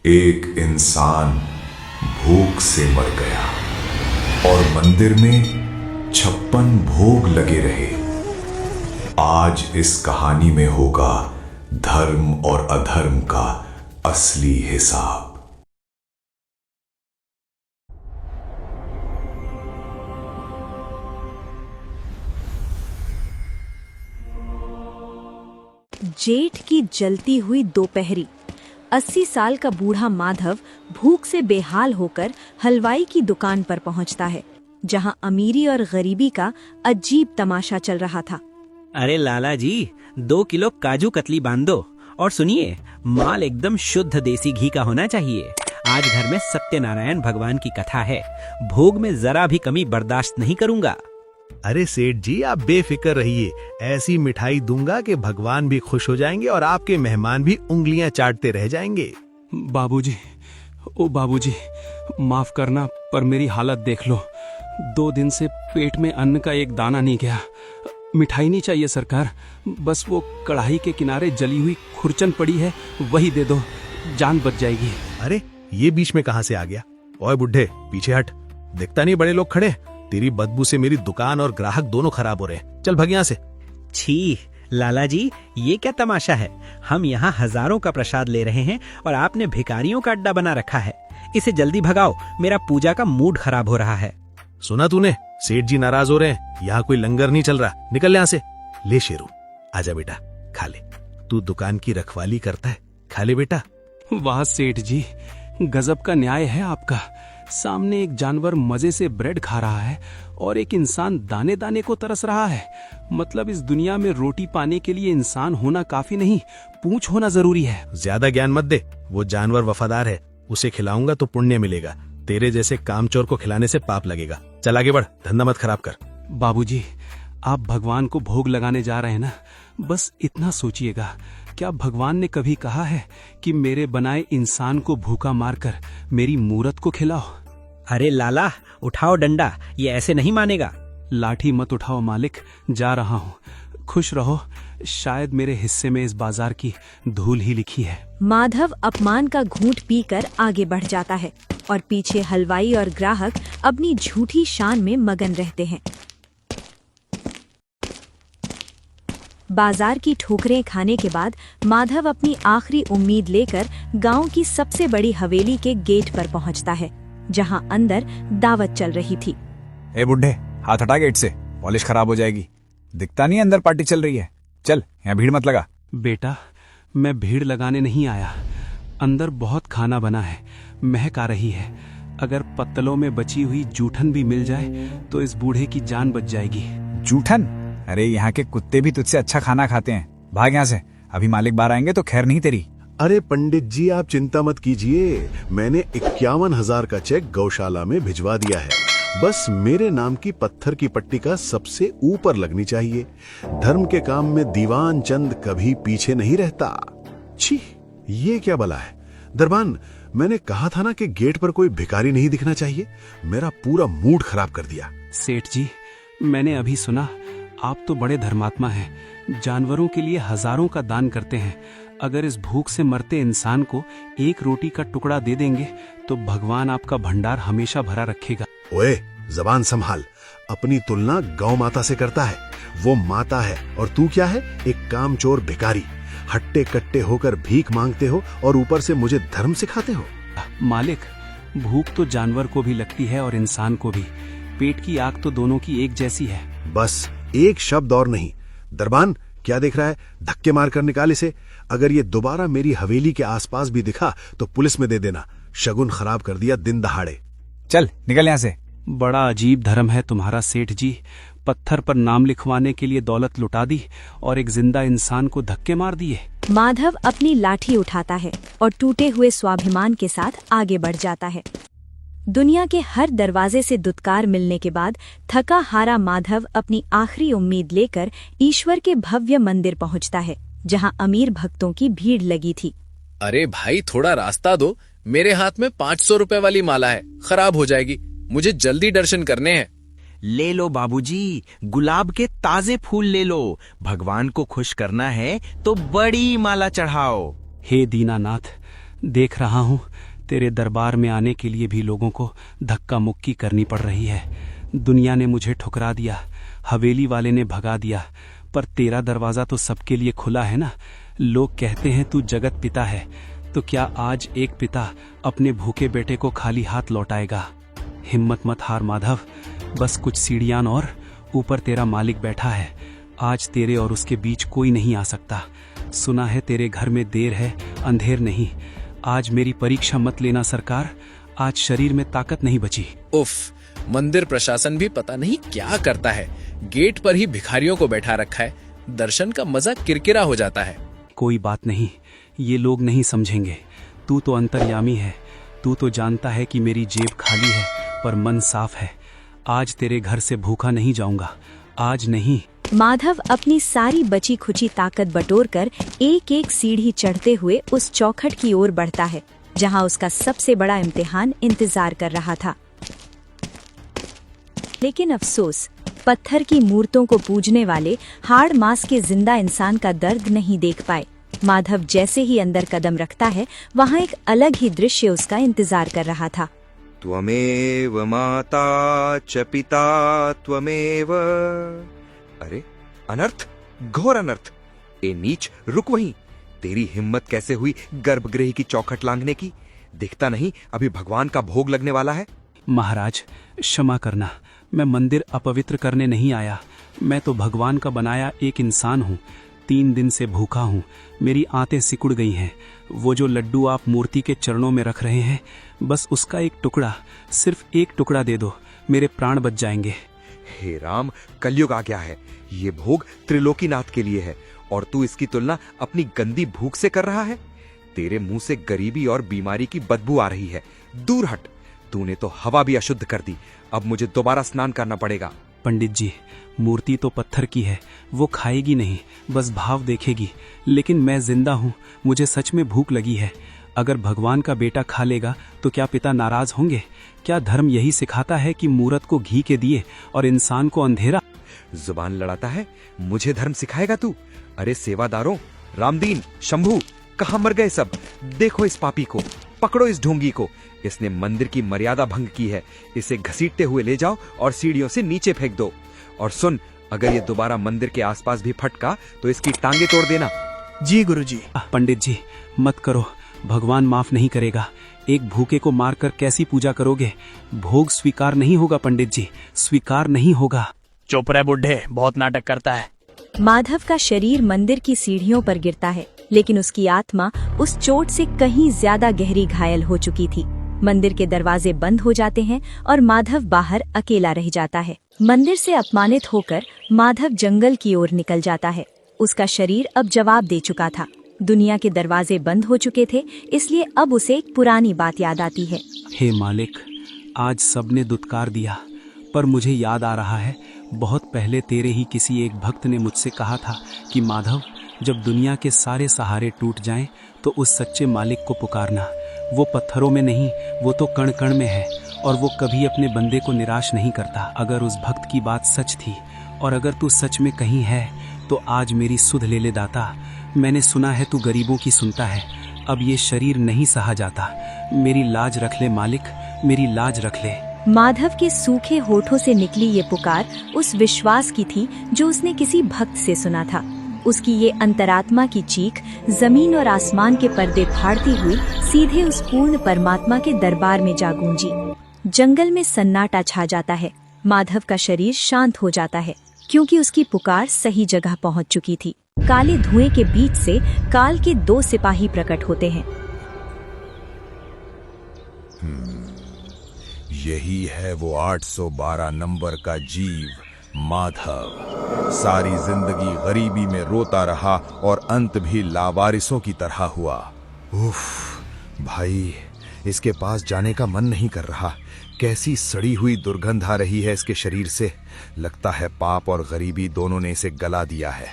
एक इंसान भूख से मर गया और मंदिर में 56 भोग लगे रहे। आज इस कहानी में होगा धर्म और अधर्म का असली हिसाब। जेठ की जलती हुई दोपहरी 80 साल का बूढ़ा माधव भूख से बेहाल होकर हलवाई की दुकान पर पहुंचता है, जहां अमीरी और गरीबी का अजीब तमाशा चल रहा था। अरे लाला जी, 2 किलो काजू कतली बांध दो। और सुनिए, माल एकदम शुद्ध देसी घी का होना चाहिए। आज घर में सत्यनारायण भगवान की कथा है, भोग में जरा भी कमी बर्दाश्त नहीं करूंगा। अरे सेठ जी, आप बेफिक्र रहिए, ऐसी मिठाई दूंगा कि भगवान भी खुश हो जाएंगे और आपके मेहमान भी उंगलियां चाटते रह जाएंगे। बाबूजी, ओ बाबूजी, माफ करना पर मेरी हालत देख लो। 2 दिन से पेट में अन्न का एक दाना नहीं गया। मिठाई नहीं चाहिए सरकार, बस वो कढ़ाई के किनारे जली हुई खुरचन पड़ी है, वही दे दो, जान बच जाएगी। अरे ये बीच में कहां से आ गया? ओए बुढ़े, पीछे हट, दिखता नहीं बड़े लोग खड़े? तेरी बदबू से मेरी दुकान और ग्राहक दोनों खराब हो रहे हैं। चल भग यहाँ से। छी लाला जी, ये क्या तमाशा है? हम यहाँ हजारों का प्रसाद ले रहे हैं और आपने भिखारियों का अड्डा बना रखा है। इसे जल्दी भगाओ, मेरा पूजा का मूड खराब हो रहा है। सुना तूने? सेठ जी नाराज हो रहे हैं। यहाँ कोई लंगर नहीं चल रहा, निकल यहाँ से। ले शेरू, आजा बेटा, खा ले। तू दुकान की रखवाली करता है, खा ले बेटा। वाह सेठ जी, गजब का न्याय है आपका। सामने एक जानवर मजे से ब्रेड खा रहा है और एक इंसान दाने दाने को तरस रहा है। मतलब इस दुनिया में रोटी पाने के लिए इंसान होना काफी नहीं, पूंछ होना जरूरी है। ज्यादा ज्ञान मत दे, वो जानवर वफादार है, उसे खिलाऊंगा तो पुण्य मिलेगा। तेरे जैसे कामचोर को खिलाने से पाप लगेगा। चल आगे बढ़, धंधा मत खराब कर। बाबूजी, आप भगवान को भोग लगाने जा रहे हैं ना, बस इतना सोचिएगा, क्या भगवान ने कभी कहा है कि मेरे बनाए इंसान को भूखा मारकर मेरी मूरत को खिलाओ? अरे लाला, उठाओ डंडा, ये ऐसे नहीं मानेगा। लाठी मत उठाओ मालिक, जा रहा हूँ। खुश रहो, शायद मेरे हिस्से में इस बाजार की धूल ही लिखी है। माधव अपमान का घूंट पीकर आगे बढ़ जाता है और पीछे हलवाई और ग्राहक अपनी झूठी शान में मगन रहते हैं। बाजार की ठोकरें खाने के बाद माधव अपनी आखिरी उम्मीद लेकर गांव की सबसे बड़ी हवेली के गेट पर पहुंचता है, जहां अंदर दावत चल रही थी। ए बुड्ढे, हाथ हटा गेट से, पॉलिश खराब हो जाएगी। दिखता नहीं अंदर पार्टी चल रही है। चल, यहाँ भीड़ मत लगा। बेटा, मैं भीड़ लगाने नहीं आया। अंदर बहुत खाना बना है, महक आ रही है। अगर पत्तलों में बची हुई जूठन भी मिल जाए तो इस बूढ़े की जान बच जाएगी। जूठन? अरे यहाँ के कुत्ते भी तुझसे अच्छा खाना खाते हैं। भाग यहाँ से, अभी मालिक बाहर आएंगे तो खैर नहीं तेरी। अरे पंडित जी, आप चिंता मत कीजिए, मैंने 51,000 का चेक गौशाला में भिजवा दिया है। बस मेरे नाम की पत्थर की पट्टी का सबसे ऊपर लगनी चाहिए। धर्म के काम में दीवान चंद कभी पीछे नहीं रहता। छी, ये क्या बला है? दरबान, मैंने कहा था ना कि गेट पर कोई भिखारी नहीं दिखना चाहिए। मेरा पूरा मूड खराब कर दिया। सेठ जी, मैंने अभी सुना आप तो बड़े धर्मात्मा हैं, जानवरों के लिए हजारों का दान करते हैं। अगर इस भूख से मरते इंसान को एक रोटी का टुकड़ा दे देंगे तो भगवान आपका भंडार हमेशा भरा रखेगा। ओए, जबान संभाल। अपनी तुलना गौ माता से करता है। वो माता है और तू क्या है? एक कामचोर भिखारी। हट्टे कट्टे होकर भीख मांगते हो और ऊपर से मुझे धर्म सिखाते हो। मालिक, भूख तो जानवर को भी लगती है और इंसान को भी। पेट की आग तो दोनों की एक जैसी है। बस एक शब्द और नहीं। दरबान, क्या देख रहा है? धक्के मार कर निकाल इसे। अगर ये दोबारा मेरी हवेली के आसपास भी दिखा तो पुलिस में दे देना। शगुन खराब कर दिया दिन दहाड़े। चल निकल यहाँ से। बड़ा अजीब धर्म है तुम्हारा सेठ जी। पत्थर पर नाम लिखवाने के लिए दौलत लुटा दी और एक जिंदा इंसान को धक्के मार दिए। माधव अपनी लाठी उठाता है और टूटे हुए स्वाभिमान के साथ आगे बढ़ जाता है। दुनिया के हर दरवाजे से दुत्कार मिलने के बाद थका हारा माधव अपनी आखिरी उम्मीद लेकर ईश्वर के भव्य मंदिर पहुंचता है, जहां अमीर भक्तों की भीड़ लगी थी। अरे भाई, थोड़ा रास्ता दो, मेरे हाथ में 500 रुपए वाली माला है, खराब हो जाएगी। मुझे जल्दी दर्शन करने हैं। ले लो बाबूजी, गुलाब के ताजे फूल ले लो। भगवान को खुश करना है तो बड़ी माला चढ़ाओ। हे दीनानाथ, देख रहा हूँ तेरे दरबार में आने के लिए भी लोगों को धक्का मुक्की करनी पड़ रही है। दुनिया ने मुझे ठुकरा दिया, हवेली वाले ने भगा दिया, पर तेरा दरवाजा तो सबके लिए खुला है ना। लोग कहते हैं तू जगत पिता है, तो क्या आज एक पिता अपने भूखे बेटे को खाली हाथ लौटाएगा? हिम्मत मत हार माधव, बस कुछ सीढ़ियां और ऊपर तेरा मालिक बैठा है। आज तेरे और उसके बीच कोई नहीं आ सकता। सुना है तेरे घर में देर है, अंधेर नहीं। आज मेरी परीक्षा मत लेना सरकार, आज शरीर में ताकत नहीं बची। उफ, मंदिर प्रशासन भी पता नहीं क्या करता है। गेट पर ही भिखारियों को बैठा रखा है। दर्शन का मजा किरकिरा हो जाता है। कोई बात नहीं, ये लोग नहीं समझेंगे। तू तो अंतर्यामी है, तू तो जानता है कि मेरी जेब खाली है पर मन साफ है। आज तेरे घर से भूखा नहीं जाऊंगा, आज नहीं। माधव अपनी सारी बची खुची ताकत बटोरकर एक एक सीढ़ी चढ़ते हुए उस चौखट की ओर बढ़ता है जहां उसका सबसे बड़ा इम्तिहान इंतजार कर रहा था। लेकिन अफसोस, पत्थर की मूर्तों को पूजने वाले हाड़ मांस के जिंदा इंसान का दर्द नहीं देख पाए। माधव जैसे ही अंदर कदम रखता है, वहां एक अलग ही दृश्य उसका इंतजार कर रहा था। त्वमेव माता च पिता त्वमेव। अरे अनर्थ, घोर अनर्थ। ए नीच, रुक वहीं। तेरी हिम्मत कैसे हुई गर्भगृह की चौखट लांघने की? दिखता नहीं अभी भगवान का भोग लगने वाला है। महाराज क्षमा करना, मैं मंदिर अपवित्र करने नहीं आया। मैं तो भगवान का बनाया एक इंसान हूँ। 3 दिन से भूखा हूँ, मेरी आंतें सिकुड़ गई हैं। वो जो लड्डू आप मूर्ति के चरणों में रख रहे हैं, बस उसका एक टुकड़ा, सिर्फ एक टुकड़ा दे दो, मेरे प्राण बच जाएंगे। हे राम, कलयुग आ गया है। ये भोग त्रिलोकीनाथ के लिए है और तू इसकी तुलना अपनी गंदी भूख से कर रहा है। तेरे मुंह से गरीबी और बीमारी की बदबू आ रही है। दूर हट। तूने तो हवा भी अशुद्ध कर दी। अब मुझे दोबारा स्नान करना पड़ेगा। पंडित जी, मूर्ति तो पत्थर की है, वो खाएगी नहीं, बस भाव देखेगी। लेकिन मैं जिंदा हूँ, मुझे सच में भूख लगी है। अगर भगवान का बेटा खा लेगा तो क्या पिता नाराज होंगे? क्या धर्म यही सिखाता है कि मूरत को घी के दिए और इंसान को अंधेरा? जुबान लड़ाता है, मुझे धर्म सिखाएगा तू? अरे सेवादारों, रामदीन, शंभू, कहाँ मर गए सब? देखो इस पापी को, पकड़ो इस ढोंगी को। इसने मंदिर की मर्यादा भंग की है। इसे घसीटते हुए ले जाओ और सीढ़ियों से नीचे फेंक दो। और सुन, अगर ये दोबारा मंदिर के आसपास भी फटका तो इसकी टांगे तोड़ देना। जी गुरुजी। पंडित जी, मत करो, भगवान माफ नहीं करेगा। एक भूखे को मारकर कैसी पूजा करोगे? भोग स्वीकार नहीं होगा पंडित जी, स्वीकार नहीं होगा। चुप रहे बुड्ढे, बहुत नाटक करता है। माधव का शरीर मंदिर की सीढ़ियों पर गिरता है, लेकिन उसकी आत्मा उस चोट से कहीं ज्यादा गहरी घायल हो चुकी थी। मंदिर के दरवाजे बंद हो जाते हैं और माधव बाहर अकेला रह जाता है। मंदिर से अपमानित होकर माधव जंगल की ओर निकल जाता है। उसका शरीर अब जवाब दे चुका था। दुनिया के दरवाजे बंद हो चुके थे, इसलिए अब उसे एक पुरानी बात याद आती है। हे मालिक, आज सबने दुत्कार दिया, पर मुझे याद आ रहा है, बहुत पहले तेरे ही किसी एक भक्त ने मुझसे कहा था कि माधव, जब दुनिया के सारे सहारे टूट जाएं, तो उस सच्चे मालिक को पुकारना। वो पत्थरों में नहीं, वो तो कण कण में है और वो कभी अपने बंदे को निराश नहीं करता। अगर उस भक्त की बात सच थी और अगर तू सच में कहीं है, तो आज मेरी सुध ले ले दाता। मैंने सुना है तू गरीबों की सुनता है। अब ये शरीर नहीं सहा जाता। मेरी लाज रख ले मालिक, मेरी लाज रख ले। माधव के सूखे होठों से निकली ये पुकार उस विश्वास की थी जो उसने किसी भक्त से सुना था। उसकी ये अंतरात्मा की चीख जमीन और आसमान के पर्दे फाड़ती हुई सीधे उस पूर्ण परमात्मा के दरबार में जा गूंजी। जंगल में सन्नाटा छा जाता है। माधव का शरीर शांत हो जाता है, क्योंकि उसकी पुकार सही जगह पहुंच चुकी थी। काले धुएं के बीच से काल के 2 सिपाही प्रकट होते हैं। यही है वो 812 नंबर का जीव, माधव। सारी जिंदगी गरीबी में रोता रहा और अंत भी लावारिसों की तरह हुआ। उफ, भाई, इसके पास जाने का मन नहीं कर रहा। कैसी सड़ी हुई दुर्गंध आ रही है इसके शरीर से। लगता है पाप और गरीबी दोनों ने इसे गला दिया है।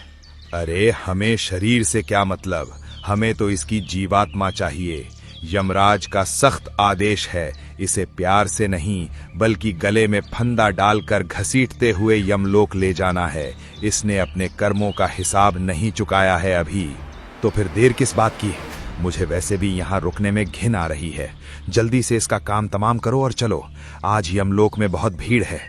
अरे हमें शरीर से क्या मतलब, हमें तो इसकी जीवात्मा चाहिए। यमराज का सख्त आदेश है, इसे प्यार से नहीं बल्कि गले में फंदा डालकर घसीटते हुए यमलोक ले जाना है। इसने अपने कर्मों का हिसाब नहीं चुकाया है अभी। तो फिर देर किस बात की? मुझे वैसे भी यहाँ रुकने में घिन आ रही है। जल्दी से इसका काम तमाम करो और चलो, आज यमलोक में बहुत भीड़ है।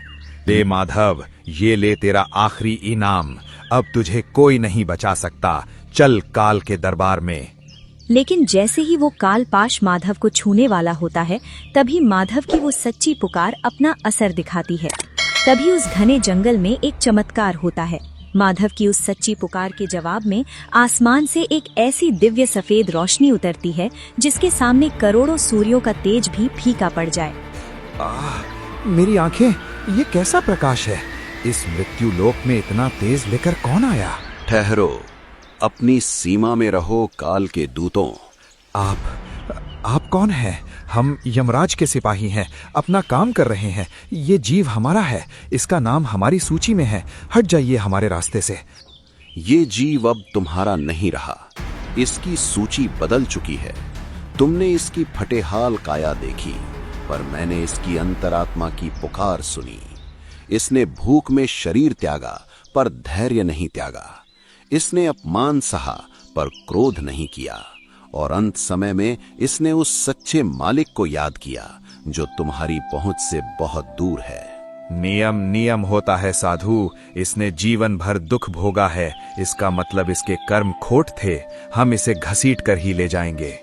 ले माधव, ये ले तेरा आखिरी इनाम। अब तुझे कोई नहीं बचा सकता। चल काल के दरबार में। लेकिन जैसे ही वो कालपाश माधव को छूने वाला होता है, तभी माधव की वो सच्ची पुकार अपना असर दिखाती है। तभी उस घने जंगल में एक चमत्कार होता है। माधव की उस सच्ची पुकार के जवाब में आसमान से एक ऐसी दिव्य सफेद रोशनी उतरती है जिसके सामने करोड़ों सूर्यों का तेज भी फीका पड़ जाए। मेरी आंखें, ये कैसा प्रकाश है? इस मृत्यु लोक में इतना तेज लेकर कौन आया? ठहरो, अपनी सीमा में रहो काल के दूतों। आप कौन हैं? हम यमराज के सिपाही हैं, अपना काम कर रहे हैं। ये जीव हमारा है, इसका नाम हमारी सूची में है। हट जाइए हमारे रास्ते से। ये जीव अब तुम्हारा नहीं रहा, इसकी सूची बदल चुकी है। तुमने इसकी फटेहाल काया देखी, पर मैंने इसकी अंतरात्मा की पुकार सुनी। इसने भूख में शरीर त्यागा, पर धैर्य नहीं त्यागा। इसने अपमान सहा, पर क्रोध नहीं किया। और अंत समय में इसने उस सच्चे मालिक को याद किया जो तुम्हारी पहुंच से बहुत दूर है। नियम नियम होता है साधु। इसने जीवन भर दुख भोगा है, इसका मतलब इसके कर्म खोट थे। हम इसे घसीट कर ही ले जाएंगे।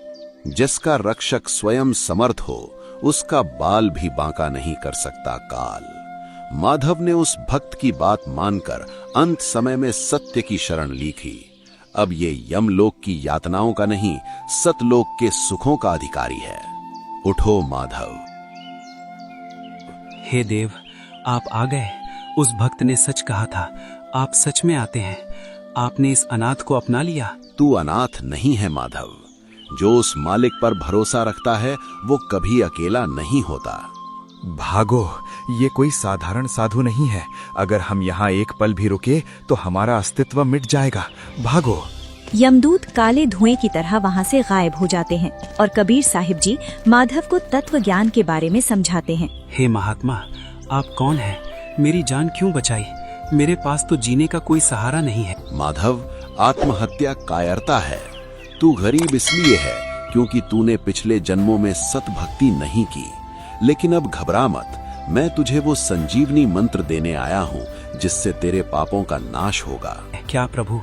जिसका रक्षक स्वयं समर्थ हो, उसका बाल भी बांका नहीं कर सकता काल। माधव ने उस भक्त की बात मानकर अंत समय में सत्य की शरण ली थी। अब ये यमलोक की यातनाओं का नहीं, सतलोक के सुखों का अधिकारी है। उठो माधव। हे देव, आप आ गए। उस भक्त ने सच कहा था, आप सच में आते हैं। आपने इस अनाथ को अपना लिया। तू अनाथ नहीं है माधव। जो उस मालिक पर भरोसा रखता है वो कभी अकेला नहीं होता। भागो, ये कोई साधारण साधु नहीं है। अगर हम यहाँ एक पल भी रुके तो हमारा अस्तित्व मिट जाएगा। भागो। यमदूत काले धुएं की तरह वहाँ से गायब हो जाते हैं और कबीर साहिब जी माधव को तत्व ज्ञान के बारे में समझाते हैं। हे महात्मा, आप कौन हैं? मेरी जान क्यों बचाई? मेरे पास तो जीने का कोई सहारा नहीं है। माधव, आत्महत्या कायरता है। तू गरीब इसलिए है क्योंकि तूने पिछले जन्मों में सत भक्ति नहीं की। लेकिन अब घबरा मत, मैं तुझे वो संजीवनी मंत्र देने आया हूँ जिससे तेरे पापों का नाश होगा। क्या प्रभु,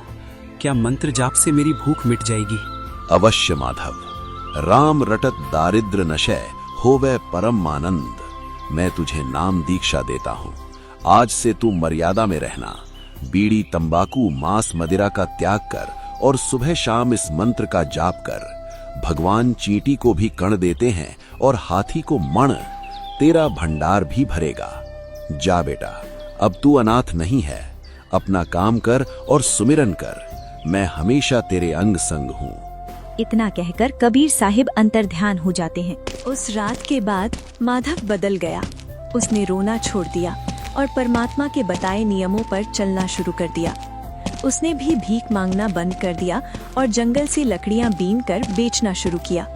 क्या मंत्र जाप से मेरी भूख मिट जाएगी? अवश्य माधव। राम रटत दारिद्र नशय होवे परम आनंद। मैं तुझे नाम दीक्षा देता हूँ। आज से तू मर्यादा में रहना। बीड़ी, तंबाकू, मांस, मदिरा का त्याग कर और सुबह शाम इस मंत्र का जाप कर। भगवान चींटी को भी कण देते हैं और हाथी को मण। तेरा भंडार भी भरेगा। जा बेटा, अब तू अनाथ नहीं है। अपना काम कर और सुमिरन कर। मैं हमेशा तेरे अंग संग हूँ। इतना कहकर कबीर साहिब अंतर्ध्यान हो जाते हैं। उस रात के बाद माधव बदल गया। उसने रोना छोड़ दिया और परमात्मा के बताए नियमों पर चलना शुरू कर दिया। उसने भी भीख मांगना बंद कर दिया और जंगल से लकड़ियां बीन कर बेचना शुरू किया।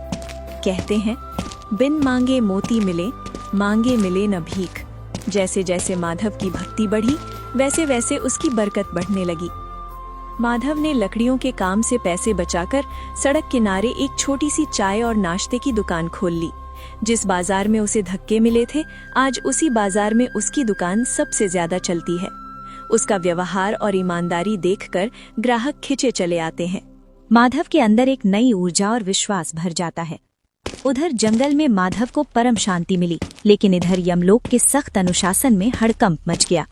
कहते हैं, बिन मांगे मोती मिले, मांगे मिले न भीख। जैसे जैसे माधव की भक्ति बढ़ी, वैसे वैसे उसकी बरकत बढ़ने लगी। माधव ने लकड़ियों के काम से पैसे बचाकर सड़क किनारे एक छोटी सी चाय और नाश्ते की दुकान खोल ली। जिस बाजार में उसे धक्के मिले थे, आज उसी बाजार में उसकी दुकान सबसे ज्यादा चलती है। उसका व्यवहार और ईमानदारी देखकर ग्राहक खिंचे चले आते हैं। माधव के अंदर एक नई ऊर्जा और विश्वास भर जाता है। उधर जंगल में माधव को परम शांति मिली, लेकिन इधर यमलोक के सख्त अनुशासन में हड़कंप मच गया।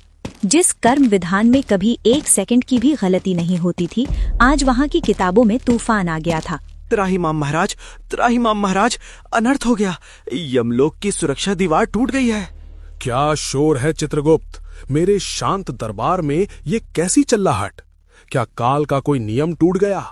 जिस कर्म विधान में कभी 1 सेकंड की भी गलती नहीं होती थी, आज वहाँ की किताबों में तूफान आ गया था। त्राहिमाम महाराज, त्राहिमाम महाराज, अनर्थ हो गया। यमलोक की सुरक्षा दीवार टूट गई है। क्या शोर है चित्रगुप्त? मेरे शांत दरबार में ये कैसी चिल्लाहट? क्या काल का कोई नियम टूट गया?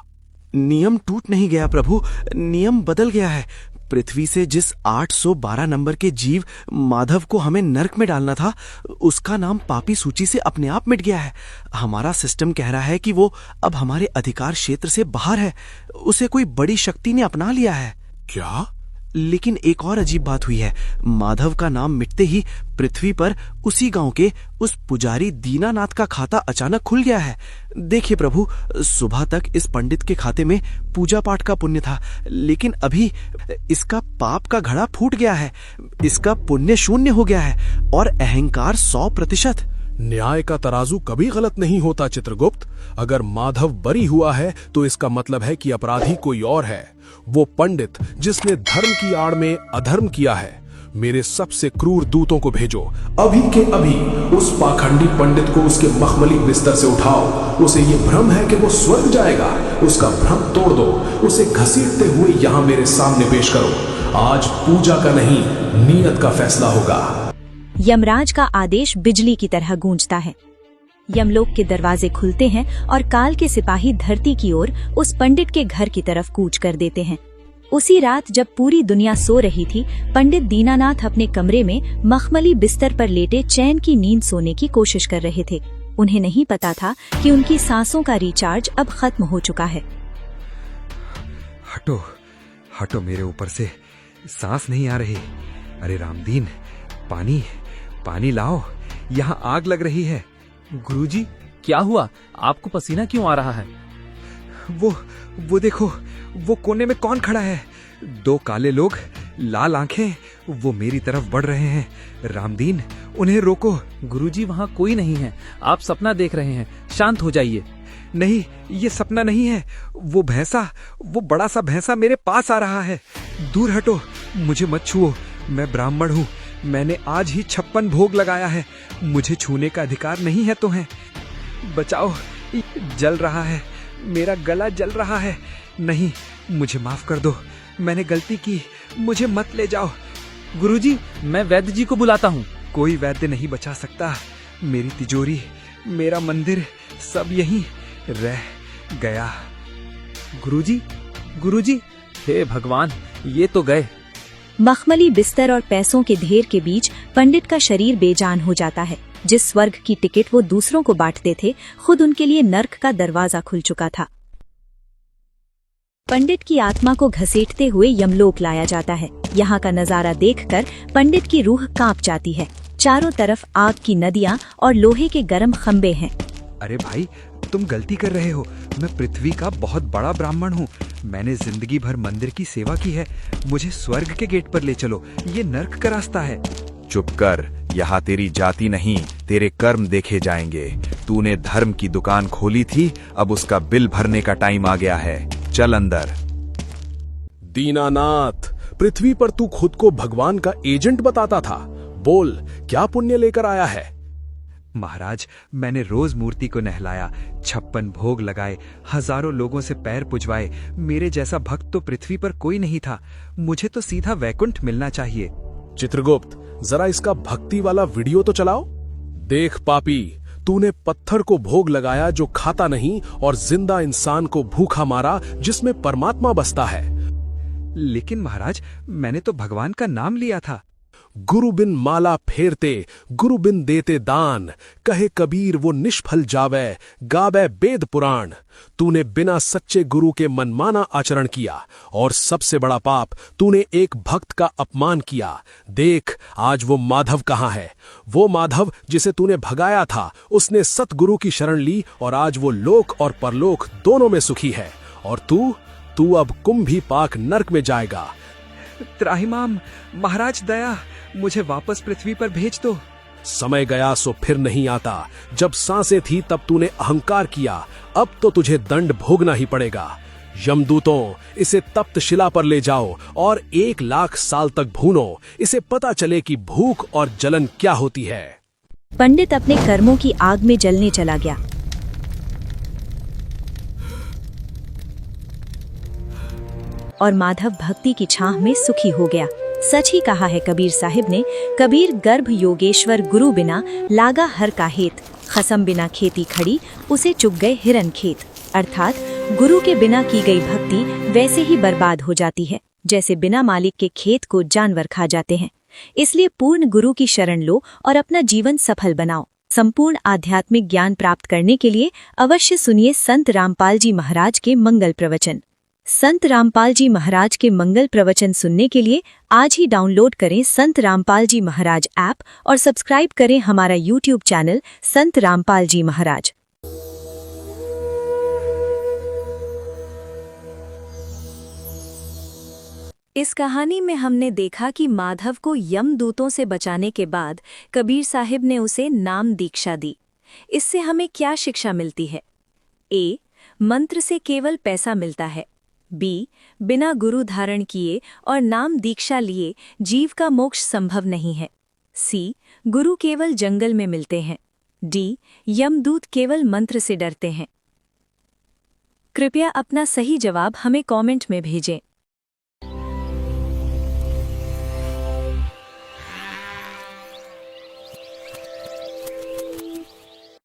नियम टूट नहीं गया प्रभु, नियम बदल गया है। पृथ्वी से जिस 812 नंबर के जीव माधव को हमें नर्क में डालना था, उसका नाम पापी सूची से अपने आप मिट गया है। हमारा सिस्टम कह रहा है कि वो अब हमारे अधिकार क्षेत्र से बाहर है। उसे कोई बड़ी शक्ति ने अपना लिया है। क्या? लेकिन एक और अजीब बात हुई है। माधव का नाम मिटते ही पृथ्वी पर उसी गांव के उस पुजारी दीनानाथ का खाता अचानक खुल गया है। देखिए प्रभु, सुबह तक इस पंडित के खाते में पूजा पाठ का पुण्य था, लेकिन अभी इसका पाप का घड़ा फूट गया है, इसका पुण्य शून्य हो गया है और अहंकार 100%। न्याय का तराजू कभी गलत नहीं होता चित्रगुप्त। अगर माधव बरी हुआ है तो इसका मतलब है कि अपराधी कोई और है, वो पंडित जिसने धर्म की आड़ में अधर्म किया है। मेरे सबसे क्रूर दूतों को भेजो, अभी के अभी उस पाखंडी पंडित को उसके मखमली बिस्तर से उठाओ। उसे ये भ्रम है कि वो स्वर्ग जाएगा, उसका भ्रम तोड़ दो, उसे घसीटते हुए यहाँ मेरे सामने पेश करो। आज पूजा का नहीं, नियत का फैसला होगा। यमराज का आदेश बिजली की तरह गूंजता है। यमलोक के दरवाजे खुलते हैं और काल के सिपाही धरती की ओर उस पंडित के घर की तरफ कूच कर देते हैं। उसी रात जब पूरी दुनिया सो रही थी, पंडित दीनानाथ अपने कमरे में मखमली बिस्तर पर लेटे चैन की नींद सोने की कोशिश कर रहे थे। उन्हें नहीं पता था कि उनकी सांसों का रिचार्ज अब खत्म हो चुका है। हटो, हटो मेरे ऊपर से, सांस नहीं आ रही। अरे रामदीन, पानी लाओ, यहाँ आग लग रही है। गुरुजी, क्या हुआ? आपको पसीना क्यों आ रहा है? वो देखो, वो कोने में कौन खड़ा है? 2 काले लोग, लाल आंखें, वो मेरी तरफ बढ़ रहे हैं। रामदीन, उन्हें रोको। गुरुजी, वहाँ कोई नहीं है, आप सपना देख रहे हैं, शांत हो जाइए। नहीं, ये सपना नहीं है। वो भैंसा, वो बड़ा सा भैंसा मेरे पास आ रहा है। दूर हटो, मुझे मत छुओ, मैं ब्राह्मण हूँ, मैंने आज ही 56 भोग लगाया है, मुझे छूने का अधिकार नहीं है तुम्हें। बचाओ, जल रहा है, मेरा गला जल रहा है। नहीं, मुझे माफ कर दो, मैंने गलती की, मुझे मत ले जाओ। गुरुजी, मैं वैद्य जी को बुलाता हूँ। कोई वैद्य नहीं बचा सकता। मेरी तिजोरी, मेरा मंदिर, सब यहीं रह गया। गुरुजी, हे भगवान, ये तो गए। मखमली बिस्तर और पैसों के ढेर के बीच पंडित का शरीर बेजान हो जाता है। जिस स्वर्ग की टिकट वो दूसरों को बांटते थे, खुद उनके लिए नर्क का दरवाजा खुल चुका था। पंडित की आत्मा को घसीटते हुए यमलोक लाया जाता है। यहाँ का नजारा देखकर पंडित की रूह कांप जाती है। चारों तरफ आग की नदियाँ और लोहे के गर्म खंबे हैं। अरे भाई, तुम गलती कर रहे हो। मैं पृथ्वी का बहुत बड़ा ब्राह्मण हूँ, मैंने जिंदगी भर मंदिर की सेवा की है, मुझे स्वर्ग के गेट पर ले चलो, ये नर्क का रास्ता है। चुप कर, यहाँ तेरी जाति नहीं, तेरे कर्म देखे जाएंगे। तूने धर्म की दुकान खोली थी, अब उसका बिल भरने का टाइम आ गया है, चल अंदर। दीनानाथ, पृथ्वी पर तू खुद को भगवान का एजेंट बताता था, बोल क्या पुण्य लेकर आया है? महाराज, मैंने रोज मूर्ति को नहलाया, 56 भोग लगाए, हजारों लोगों से पैर पुजवाए। मेरे जैसा भक्त तो पृथ्वी पर कोई नहीं था, मुझे तो सीधा वैकुंठ मिलना चाहिए। चित्रगुप्त, जरा इसका भक्ति वाला वीडियो तो चलाओ। देख पापी, तूने पत्थर को भोग लगाया जो खाता नहीं, और जिंदा इंसान को भूखा मारा जिसमें परमात्मा बसता है। लेकिन महाराज, मैंने तो भगवान का नाम लिया था। गुरु बिन माला फेरते, गुरु बिन देते दान, कहे कबीर वो निष्फल जावे, गावे वेद पुराण। तूने बिना सच्चे गुरु के मनमाना आचरण किया, और सबसे बड़ा पाप, तूने एक भक्त का अपमान किया। देख, आज वो माधव कहाँ है? वो माधव जिसे तूने भगाया था, उसने सतगुरु की शरण ली, और आज वो लोक और परलोक दोनों में सुखी है। और तू अब कुंभी पाक नर्क में जाएगा। त्राहिमाम, महाराज दया, मुझे वापस पृथ्वी पर भेज दो। समय गया सो फिर नहीं आता। जब सांसें थी तब तूने अहंकार किया, अब तो तुझे दंड भोगना ही पड़ेगा। यमदूतों, इसे तप्त शिला पर ले जाओ और 1,00,000 साल तक भूनो, इसे पता चले कि भूख और जलन क्या होती है। पंडित अपने कर्मों की आग में जलने चला गया। और माधव भक्ति की छाह में सुखी हो गया। सच ही कहा है कबीर साहिब ने, कबीर गर्भ योगेश्वर गुरु बिना लागा हर का हेत, खसम बिना खेती खड़ी उसे चुग गए हिरन खेत। अर्थात गुरु के बिना की गई भक्ति वैसे ही बर्बाद हो जाती है जैसे बिना मालिक के खेत को जानवर खा जाते हैं। इसलिए पूर्ण गुरु की शरण लो और अपना जीवन सफल बनाओ। संपूर्ण आध्यात्मिक ज्ञान प्राप्त करने के लिए अवश्य सुनिए संत रामपाल जी महाराज के मंगल प्रवचन। संत रामपाल जी महाराज के मंगल प्रवचन सुनने के लिए आज ही डाउनलोड करें संत रामपाल जी महाराज ऐप और सब्सक्राइब करें हमारा यूट्यूब चैनल संत रामपाल जी महाराज। इस कहानी में हमने देखा कि माधव को यमदूतों से बचाने के बाद कबीर साहिब ने उसे नाम दीक्षा दी। इससे हमें क्या शिक्षा मिलती है? ए. मंत्र से केवल पैसा मिलता है। बी. बिना गुरु धारण किए और नाम दीक्षा लिए जीव का मोक्ष संभव नहीं है। सी. गुरु केवल जंगल में मिलते हैं। डी. यमदूत केवल मंत्र से डरते हैं। कृपया अपना सही जवाब हमें कमेंट में भेजें।